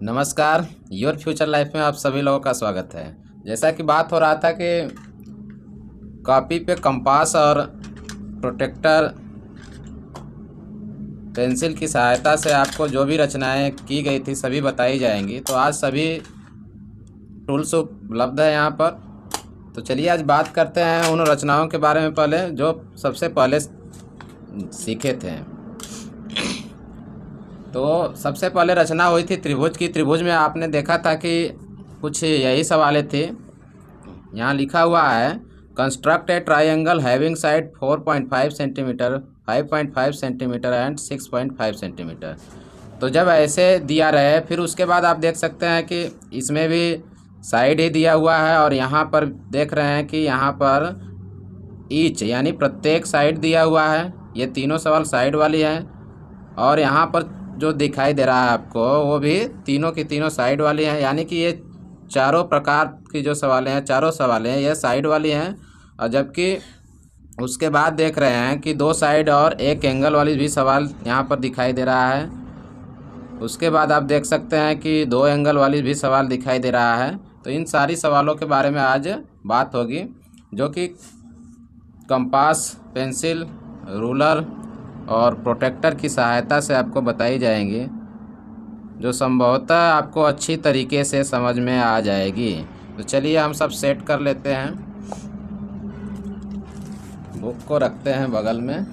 नमस्कार। Your future life में आप सभी लोगों का स्वागत है। जैसा कि बात हो रहा था कि कॉपी पे कंपास और प्रोटेक्टर पेंसिल की सहायता से आपको जो भी रचनाएं की गई थी सभी बताई जाएंगी। तो आज सभी टूल्स उपलब्ध है यहाँ पर। तो चलिए आज बात करते हैं उन रचनाओं के बारे में पहले जो सबसे पहले सीखे थे। तो सबसे पहले रचना हुई थी त्रिभुज की। त्रिभुज में आपने देखा था कि कुछ यही सवालें थे। यहाँ लिखा हुआ है construct a triangle having side 4.5 centimetre, 5.5 centimetre and 6.5 centimetre. तो जब ऐसे दिया रहे फिर उसके बाद आप देख सकते हैं कि इसमें भी साइड ही दिया हुआ है और यहाँ पर देख रहे हैं कि यहाँ पर ईच यानी प्रत्येक साइड दिया हुआ है। ये तीनों सवाल साइड वाली है और यहाँ पर जो दिखाई दे रहा है आपको वो भी तीनों की तीनों साइड वाली हैं। यानी कि ये चारों प्रकार की जो सवालें हैं, चारों सवालें हैं, ये साइड वाली हैं। और जबकि उसके बाद देख रहे हैं कि दो साइड और एक एंगल वाली भी सवाल यहाँ पर दिखाई दे रहा है। उसके बाद आप देख सकते हैं कि दो एंगल वाली भी सवाल दिखाई दे रहा है। तो इन सारी सवालों के बारे में आज बात होगी, जो कि कंपास, पेंसिल, रूलर और प्रोटेक्टर की सहायता से आपको बताई जाएंगी, जो संभवतः आपको अच्छी तरीके से समझ में आ जाएगी। तो चलिए हम सब सेट कर लेते हैं। बुक को रखते हैं बगल में।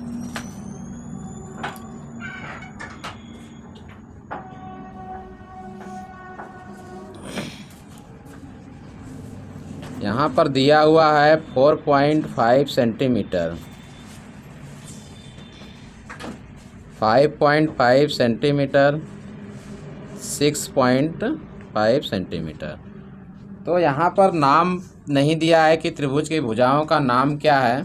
यहाँ पर दिया हुआ है 4.5 सेंटीमीटर, 5.5 सेंटीमीटर, 6.5 सेंटीमीटर। तो यहाँ पर नाम नहीं दिया है कि त्रिभुज की भुजाओं का नाम क्या है।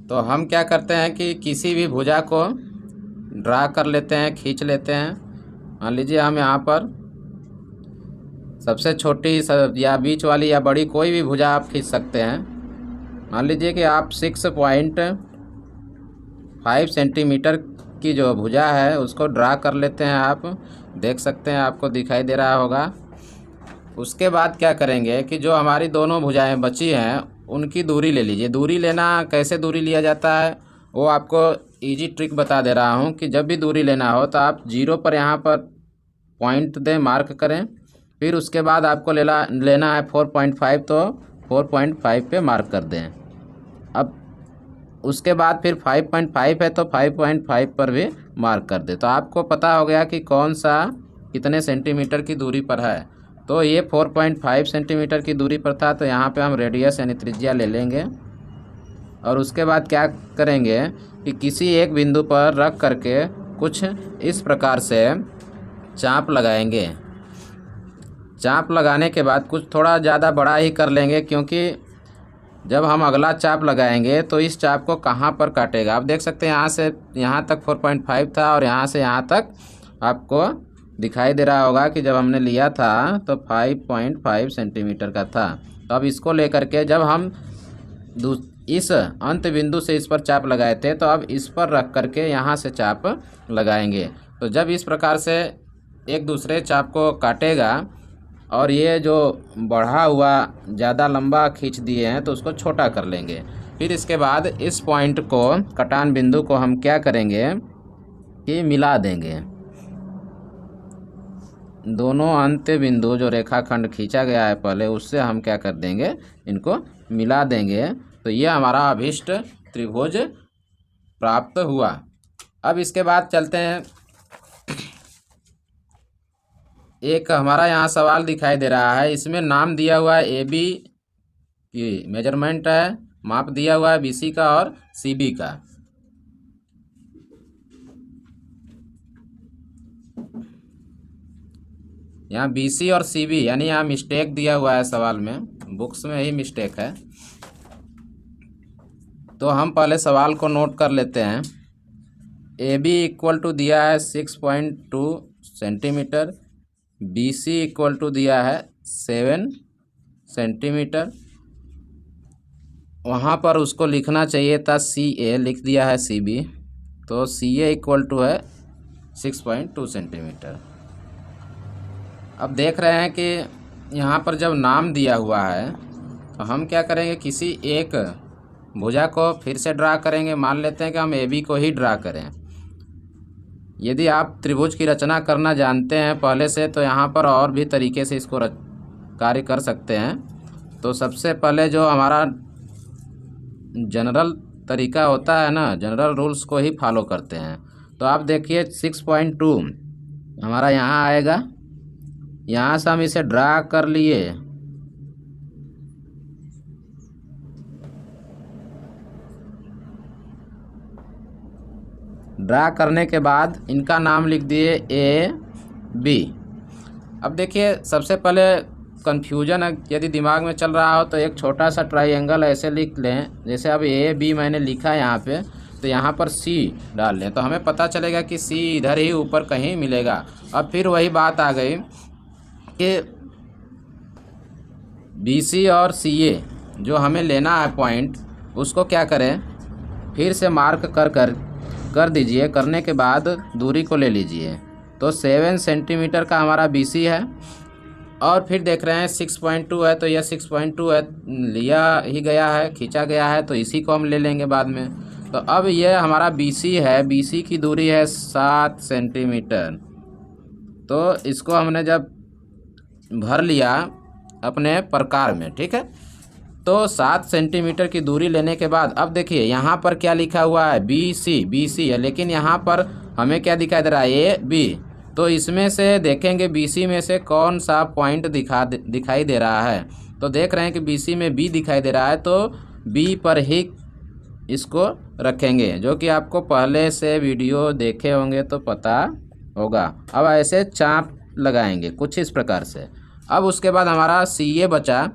तो हम क्या करते हैं कि किसी भी भुजा को ड्रा कर लेते हैं, खींच लेते हैं। मान लीजिए हम यहाँ पर सबसे छोटी या बीच वाली या बड़ी कोई भी भुजा आप खींच सकते हैं। मान लीजिए कि आप 6.5 सेंटीमीटर की जो भुजा है उसको ड्रा कर लेते हैं। आप देख सकते हैं, आपको दिखाई दे रहा होगा। उसके बाद क्या करेंगे कि जो हमारी दोनों भुजाएं बची हैं उनकी दूरी ले लीजिए। दूरी लेना, कैसे दूरी लिया जाता है वो आपको इजी ट्रिक बता दे रहा हूँ कि जब भी दूरी लेना हो तो आप जीरो पर यहाँ पर पॉइंट दें, मार्क करें। फिर उसके बाद आपको लेना है 4.5, तो 4.5 पे मार्क कर दें। अब उसके बाद फिर 5.5 है तो 5.5 पर भी मार्क कर दे। तो आपको पता हो गया कि कौन सा कितने सेंटीमीटर की दूरी पर है। तो ये 4.5 सेंटीमीटर की दूरी पर था, तो यहाँ पे हम रेडियस यानी त्रिज्या ले लेंगे। और उसके बाद क्या करेंगे कि किसी एक बिंदु पर रख करके कुछ इस प्रकार से चाप लगाएंगे। चाप लगाने के बाद कुछ थोड़ा ज़्यादा बड़ा ही कर लेंगे, क्योंकि जब हम अगला चाप लगाएंगे तो इस चाप को कहाँ पर काटेगा। आप देख सकते हैं यहाँ से यहाँ तक 4.5 था और यहाँ से यहाँ तक आपको दिखाई दे रहा होगा कि जब हमने लिया था तो 5.5 सेंटीमीटर का था। तो अब इसको लेकर के जब हम इस अंत बिंदु से इस पर चाप लगाए थे तो अब इस पर रख करके यहाँ से चाप लगाएंगे। तो जब इस प्रकार से एक दूसरे चाप को काटेगा और ये जो बढ़ा हुआ ज़्यादा लंबा खींच दिए हैं तो उसको छोटा कर लेंगे। फिर इसके बाद इस पॉइंट को, कटान बिंदु को हम क्या करेंगे कि मिला देंगे। दोनों अंत्य बिंदु जो रेखाखंड खींचा गया है पहले, उससे हम क्या कर देंगे, इनको मिला देंगे। तो ये हमारा अभीष्ट त्रिभुज प्राप्त हुआ। अब इसके बाद चलते हैं, एक हमारा यहाँ सवाल दिखाई दे रहा है। इसमें नाम दिया हुआ है AB की मेजरमेंट है, माप दिया हुआ है BC का और CB का। यहाँ BC और CB यानी यहाँ मिस्टेक दिया हुआ है सवाल में, बुक्स में ही मिस्टेक है। तो हम पहले सवाल को नोट कर लेते हैं। AB इक्वल टू दिया है 6.2 सेंटीमीटर, BC इक्वल टू दिया है 7 सेंटीमीटर। वहाँ पर उसको लिखना चाहिए था CA, लिख दिया है CB। तो CA इक्वल टू है 6.2 सेंटीमीटर। अब देख रहे हैं कि यहाँ पर जब नाम दिया हुआ है तो हम क्या करेंगे, किसी एक भुजा को फिर से ड्रा करेंगे। मान लेते हैं कि हम ए बी को ही ड्रा करें। यदि आप त्रिभुज की रचना करना जानते हैं पहले से तो यहाँ पर और भी तरीके से इसको कार्य कर सकते हैं। तो सबसे पहले जो हमारा जनरल तरीका होता है ना, जनरल रूल्स को ही फॉलो करते हैं। तो आप देखिए 6.2 हमारा यहाँ आएगा, यहाँ से हम इसे ड्रा कर लिए। ड्रा करने के बाद इनका नाम लिख दिए ए बी। अब देखिए सबसे पहले कन्फ्यूजन यदि दिमाग में चल रहा हो तो एक छोटा सा ट्राइंगल ऐसे लिख लें, जैसे अब ए बी मैंने लिखा यहाँ पे, तो यहाँ पर सी डाल लें तो हमें पता चलेगा कि सी इधर ही ऊपर कहीं मिलेगा। अब फिर वही बात आ गई कि बी सी और सी ए जो हमें लेना है पॉइंट, उसको क्या करें, फिर से मार्क कर दीजिए। करने के बाद दूरी को ले लीजिए। तो 7 सेंटीमीटर का हमारा बी सी है और फिर देख रहे हैं 6.2 है, तो यह 6.2 है, लिया ही गया है, खींचा गया है, तो इसी को हम ले लेंगे बाद में। तो अब यह हमारा बी सी है, बी सी की दूरी है 7 सेंटीमीटर। तो इसको हमने जब भर लिया अपने प्रकार में, ठीक है, तो 7 सेंटीमीटर की दूरी लेने के बाद अब देखिए यहाँ पर क्या लिखा हुआ है, बी सी है, लेकिन यहाँ पर हमें क्या दिखाई दे रहा है, ए बी। तो इसमें से देखेंगे बी सी में से कौन सा पॉइंट दिखाई दे रहा है। तो देख रहे हैं कि बी सी में बी दिखाई दे रहा है, तो बी पर ही इसको रखेंगे, जो कि आपको पहले से वीडियो देखे होंगे तो पता होगा। अब ऐसे चाप लगाएंगे कुछ इस प्रकार से। अब उसके बाद हमारा सी ए बचा,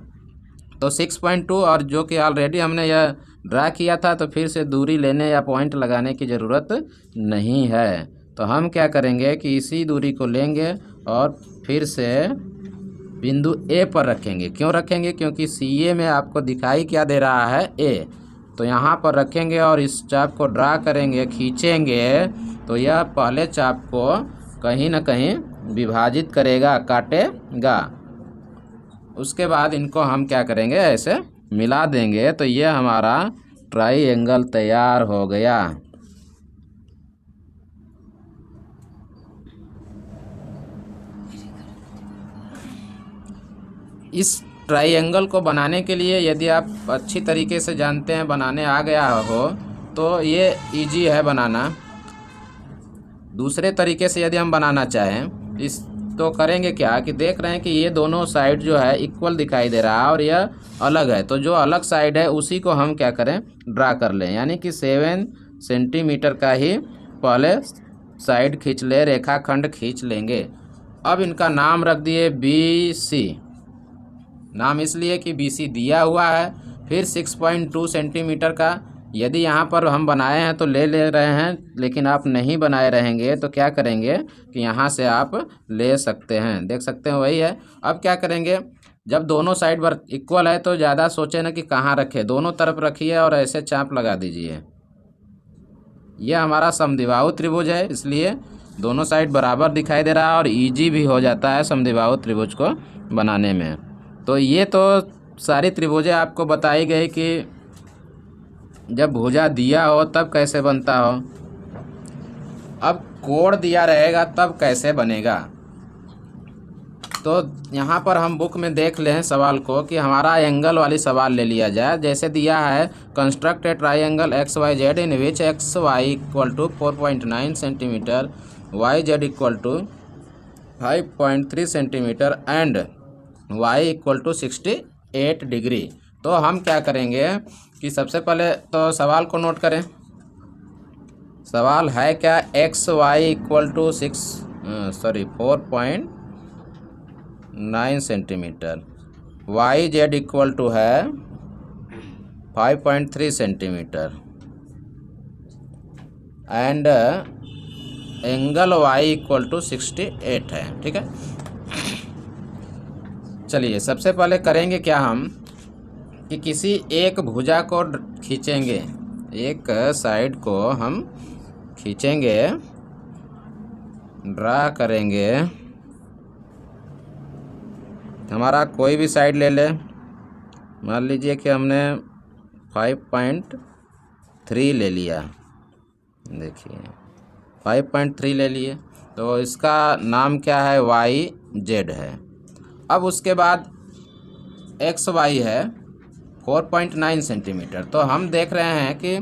तो 6.2 और जो कि ऑलरेडी हमने यह ड्रा किया था, तो फिर से दूरी लेने या पॉइंट लगाने की ज़रूरत नहीं है। तो हम क्या करेंगे कि इसी दूरी को लेंगे और फिर से बिंदु ए पर रखेंगे। क्यों रखेंगे, क्योंकि सी ए में आपको दिखाई क्या दे रहा है, ए। तो यहाँ पर रखेंगे और इस चाप को ड्रा करेंगे, खींचेंगे, तो यह पहले चाप को कहीं ना कहीं विभाजित करेगा, काटेगा। उसके बाद इनको हम क्या करेंगे, ऐसे मिला देंगे, तो ये हमारा ट्राइंगल तैयार हो गया। इस ट्राइंगल को बनाने के लिए यदि आप अच्छी तरीके से जानते हैं, बनाने आ गया हो, तो ये इजी है बनाना। दूसरे तरीके से यदि हम बनाना चाहें इस, तो करेंगे क्या कि देख रहे हैं कि ये दोनों साइड जो है इक्वल दिखाई दे रहा है और यह अलग है। तो जो अलग साइड है उसी को हम क्या करें, ड्रा कर लें। यानी कि 7 सेंटीमीटर का ही पहले साइड खींच ले, रेखाखंड खींच लेंगे। अब इनका नाम रख दिए बी सी। नाम इसलिए कि बी सी दिया हुआ है। फिर 6.2 सेंटीमीटर का यदि यहाँ पर हम बनाए हैं तो ले रहे हैं, लेकिन आप नहीं बनाए रहेंगे तो क्या करेंगे कि यहाँ से आप ले सकते हैं। देख सकते हैं वही है। अब क्या करेंगे, जब दोनों साइड पर इक्वल है तो ज़्यादा सोचे ना कि कहाँ रखें, दोनों तरफ रखिए और ऐसे चाप लगा दीजिए। यह हमारा समद्विबाहु त्रिभुज है, इसलिए दोनों साइड बराबर दिखाई दे रहा है और ईजी भी हो जाता है समद्विबाहु त्रिभुज को बनाने में। तो ये तो सारी त्रिभुजें आपको बताई गई कि जब भुजा दिया हो तब कैसे बनता हो। अब कोण दिया रहेगा तब कैसे बनेगा। तो यहाँ पर हम बुक में देख लें सवाल को कि हमारा एंगल वाली सवाल ले लिया जाए। जैसे दिया है, construct a triangle X Y Z in which X Y equal to 4.9 centimetre, Y Z equal to 5.3 centimetre and Y equal to 68 degree. तो हम क्या करेंगे कि सबसे पहले तो सवाल को नोट करें। सवाल है क्या, X Y equal to 4.9 centimetre, Y Z equal to है 5.3 centimetre and angle Y equal to 68 है। ठीक है, चलिए सबसे पहले करेंगे क्या हम कि किसी एक भुजा को खींचेंगे, एक साइड को हम खींचेंगे, ड्रा करेंगे हमारा कोई भी साइड ले ले, मान लीजिए कि हमने 5.3 ले लिया, देखिए 5.3 ले लिए, तो इसका नाम क्या है, YZ है। अब उसके बाद XY है 4.9 सेंटीमीटर। तो हम देख रहे हैं कि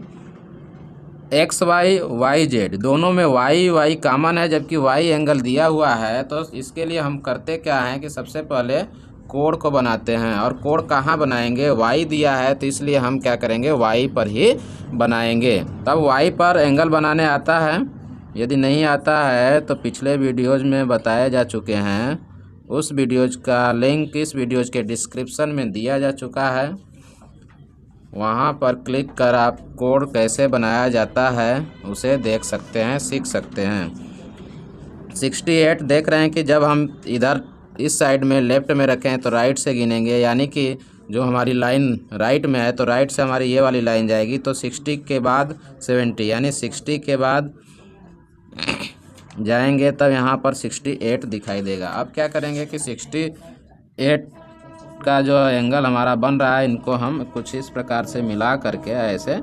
XY YZ दोनों में Y कॉमन है, जबकि Y एंगल दिया हुआ है। तो इसके लिए हम करते क्या हैं कि सबसे पहले कोण को बनाते हैं, और कोण कहाँ बनाएंगे, Y दिया है तो इसलिए हम क्या करेंगे, Y पर ही बनाएंगे। तब Y पर एंगल बनाने आता है, यदि नहीं आता है तो पिछले वीडियोज़ में बताए जा चुके हैं, उस वीडियोज़ का लिंक इस वीडियोज़ के डिस्क्रिप्शन में दिया जा चुका है, वहाँ पर क्लिक कर आप कोण कैसे बनाया जाता है उसे देख सकते हैं, सीख सकते हैं। 68 देख रहे हैं कि जब हम इधर इस साइड में लेफ़्ट में रखें तो राइट से गिनेंगे, यानी कि जो हमारी लाइन राइट में है तो राइट से हमारी ये वाली लाइन जाएगी, तो 60 के बाद 70, यानी 60 के बाद जाएंगे तब यहाँ पर 68 दिखाई देगा। अब क्या करेंगे कि 68 का जो एंगल हमारा बन रहा है, इनको हम कुछ इस प्रकार से मिला करके ऐसे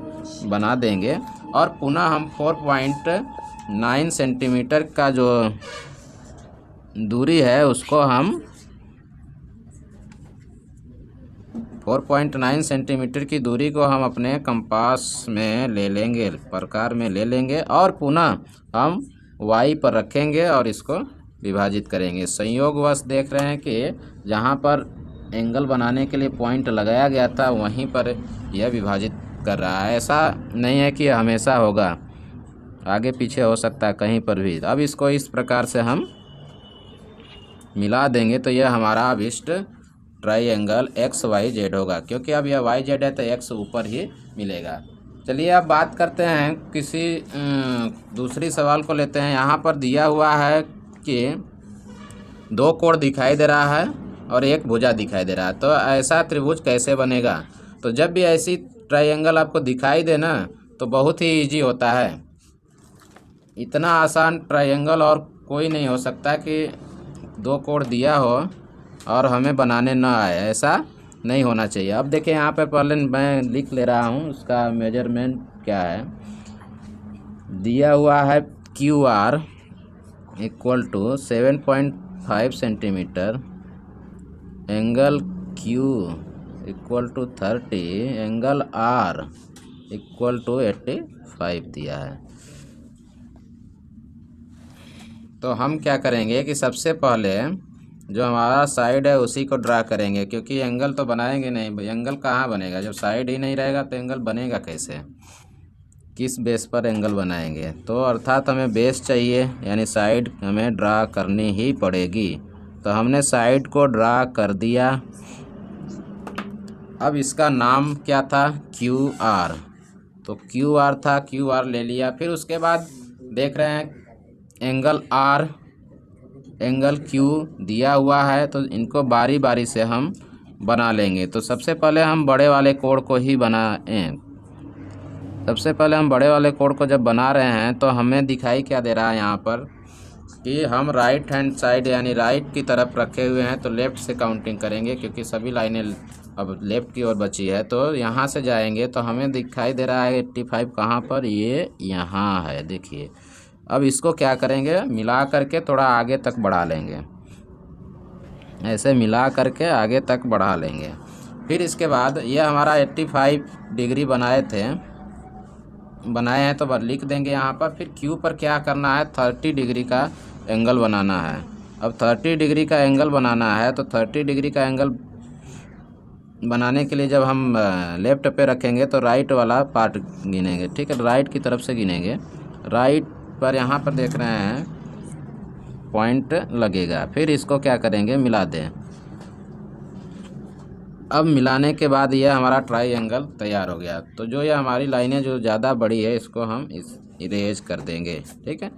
बना देंगे, और पुनः हम 4.9 सेंटीमीटर का जो दूरी है उसको हम 4.9 सेंटीमीटर की दूरी को हम अपने कंपास में ले लेंगे, प्रकार में ले लेंगे, और पुनः हम Y पर रखेंगे और इसको विभाजित करेंगे। संयोगवश देख रहे हैं कि जहाँ पर एंगल बनाने के लिए पॉइंट लगाया गया था वहीं पर यह विभाजित कर रहा है। ऐसा नहीं है कि हमेशा होगा, आगे पीछे हो सकता है कहीं पर भी। अब इसको इस प्रकार से हम मिला देंगे तो यह हमारा अभिष्ट ट्राइंगल XYZ होगा, क्योंकि अब यह YZ है तो X ऊपर ही मिलेगा। चलिए अब बात करते हैं किसी दूसरी सवाल को लेते हैं। यहाँ पर दिया हुआ है कि 2 कोण दिखाई दे रहा है और एक भुजा दिखाई दे रहा है, तो ऐसा त्रिभुज कैसे बनेगा। तो जब भी ऐसी ट्रायंगल आपको दिखाई दे ना तो बहुत ही इजी होता है, इतना आसान ट्रायंगल और कोई नहीं हो सकता कि 2 कोण दिया हो और हमें बनाने न आए, ऐसा नहीं होना चाहिए। अब देखिए यहाँ पे पहले मैं लिख ले रहा हूँ उसका मेजरमेंट क्या है। दिया हुआ है QR equal to 7.5 centimetre, angle Q equal to 30, angle R equal to 85 दिया है। तो हम क्या करेंगे कि सबसे पहले जो हमारा साइड है उसी को ड्रा करेंगे, क्योंकि एंगल तो बनाएंगे नहीं, एंगल कहाँ बनेगा जब साइड ही नहीं रहेगा, तो एंगल बनेगा कैसे, किस बेस पर एंगल बनाएंगे। तो अर्थात हमें बेस चाहिए, यानी साइड हमें ड्रा करनी ही पड़ेगी। तो हमने साइड को ड्रा कर दिया। अब इसका नाम क्या था, QR, तो QR था, QR ले लिया। फिर उसके बाद देख रहे हैं एंगल R, एंगल Q दिया हुआ है, तो इनको बारी बारी से हम बना लेंगे। तो सबसे पहले हम बड़े वाले कोण को ही बनाएं। सबसे पहले हम बड़े वाले कोण को जब बना रहे हैं तो हमें दिखाई क्या दे रहा है यहाँ पर कि हम राइट हैंड साइड यानी राइट की तरफ रखे हुए हैं, तो लेफ़्ट से काउंटिंग करेंगे, क्योंकि सभी लाइनें अब लेफ़्ट की ओर बची है। तो यहाँ से जाएंगे तो हमें दिखाई दे रहा है 85 कहाँ पर, ये यहाँ है, देखिए। अब इसको क्या करेंगे, मिला करके थोड़ा आगे तक बढ़ा लेंगे, ऐसे मिला करके आगे तक बढ़ा लेंगे। फिर इसके बाद ये हमारा 85 डिग्री बनाए हैं तो लिख देंगे यहाँ पर। फिर Q पर क्या करना है, 30 डिग्री का एंगल बनाना है। अब 30 डिग्री का एंगल बनाना है तो 30 डिग्री का एंगल बनाने के लिए जब हम लेफ़्ट पे रखेंगे तो राइट वाला पार्ट गिनेंगे, ठीक है, राइट की तरफ से गिनेंगे। राइट पर यहाँ पर देख रहे हैं पॉइंट लगेगा। फिर इसको क्या करेंगे, मिला दें। अब मिलाने के बाद यह हमारा ट्रायंगल तैयार हो गया। तो जो ये हमारी लाइनें जो ज़्यादा बड़ी है इसको हम इरेज कर देंगे, ठीक है।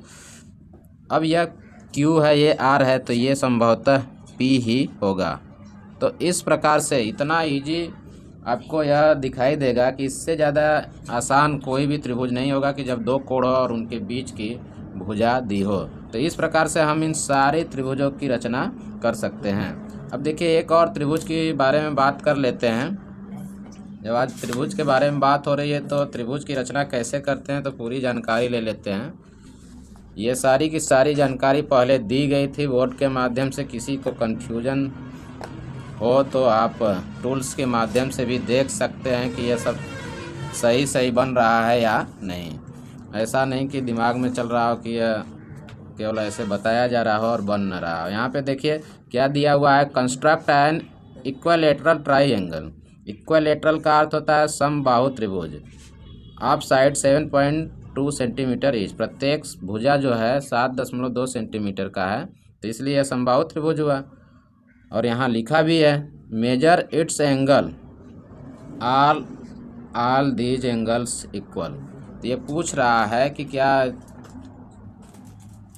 अब यह Q है, ये R है, तो ये संभवतः P ही होगा। तो इस प्रकार से इतना इजी आपको यह दिखाई देगा कि इससे ज़्यादा आसान कोई भी त्रिभुज नहीं होगा कि जब 2 कोण हो और उनके बीच की भुजा दी हो। तो इस प्रकार से हम इन सारे त्रिभुजों की रचना कर सकते हैं। अब देखिए एक और त्रिभुज के बारे में बात कर लेते हैं। जब आज त्रिभुज के बारे में बात हो रही है तो त्रिभुज की रचना कैसे करते हैं तो पूरी जानकारी ले लेते हैं। ये सारी की सारी जानकारी पहले दी गई थी बोर्ड के माध्यम से। किसी को कन्फ्यूजन हो तो आप टूल्स के माध्यम से भी देख सकते हैं कि यह सब सही बन रहा है या नहीं। ऐसा नहीं कि दिमाग में चल रहा हो कि यह केवल ऐसे बताया जा रहा हो और बन न रहा हो। यहाँ पे देखिए क्या दिया हुआ है, construct N equilateral triangle. Equilateral का अर्थ होता है समबाहु त्रिभुज। आप साइड 7.2 सेंटीमीटर ईच, प्रत्येक भुजा जो है 7.2 सेंटीमीटर का है, तो इसलिए यह समबाहु त्रिभुज हुआ। और यहाँ लिखा भी है measure its angle all these angles equal. तो ये पूछ रहा है कि क्या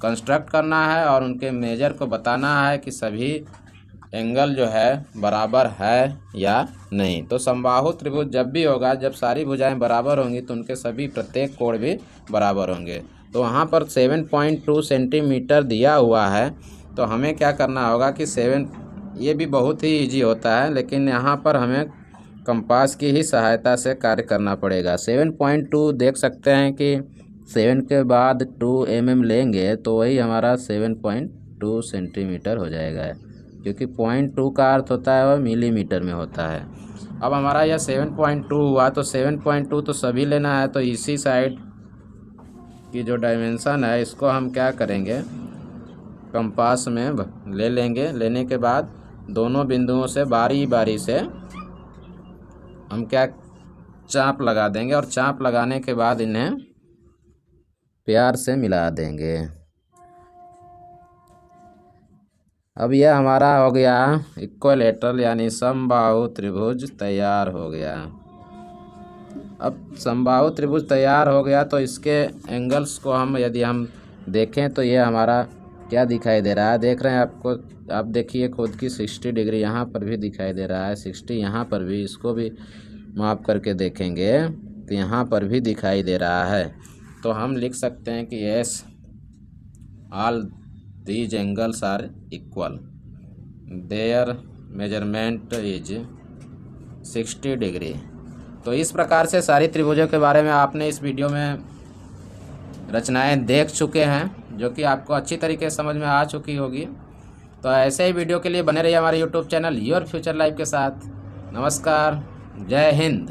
कंस्ट्रक्ट करना है और उनके मेजर को बताना है कि सभी एंगल जो है बराबर है या नहीं। तो समबाहु त्रिभुज जब भी होगा, जब सारी भुजाएं बराबर होंगी तो उनके सभी प्रत्येक कोण भी बराबर होंगे। तो वहाँ पर 7.2 सेंटीमीटर दिया हुआ है, तो हमें क्या करना होगा कि ये भी बहुत ही इजी होता है, लेकिन यहाँ पर हमें कंपास की ही सहायता से कार्य करना पड़ेगा। 7.2 देख सकते हैं कि 7 के बाद 2 mm लेंगे तो वही हमारा 7.2 सेंटीमीटर हो जाएगा, क्योंकि 0.2 का अर्थ होता है वह मिलीमीटर में होता है। अब हमारा यह 7.2 हुआ, तो 7.2 तो सभी लेना है, तो इसी साइड की जो डायमेंशन है इसको हम क्या करेंगे, कंपास में ले लेंगे। लेने के बाद दोनों बिंदुओं से बारी बारी से हम क्या चाप लगा देंगे, और चाप लगाने के बाद इन्हें प्यार से मिला देंगे। अब यह हमारा हो गया इक्विलैटरल यानी समबाहु त्रिभुज तैयार हो गया। अब समबाहु त्रिभुज तैयार हो गया तो इसके एंगल्स को यदि हम देखें तो ये हमारा क्या दिखाई दे रहा है, देख रहे हैं आपको, आप देखिए खुद की 60 डिग्री यहाँ पर भी दिखाई दे रहा है, 60 यहाँ पर भी, इसको भी माप करके देखेंगे तो यहाँ पर भी दिखाई दे रहा है। तो हम लिख सकते हैं कि yes all these angles are equal, their measurement is 60 degree. तो इस प्रकार से सारी त्रिभुजों के बारे में आपने इस वीडियो में रचनाएं देख चुके हैं, जो कि आपको अच्छी तरीके से समझ में आ चुकी होगी। तो ऐसे ही वीडियो के लिए बने रहिए हमारे YouTube channel your future life के साथ। नमस्कार, जय हिंद।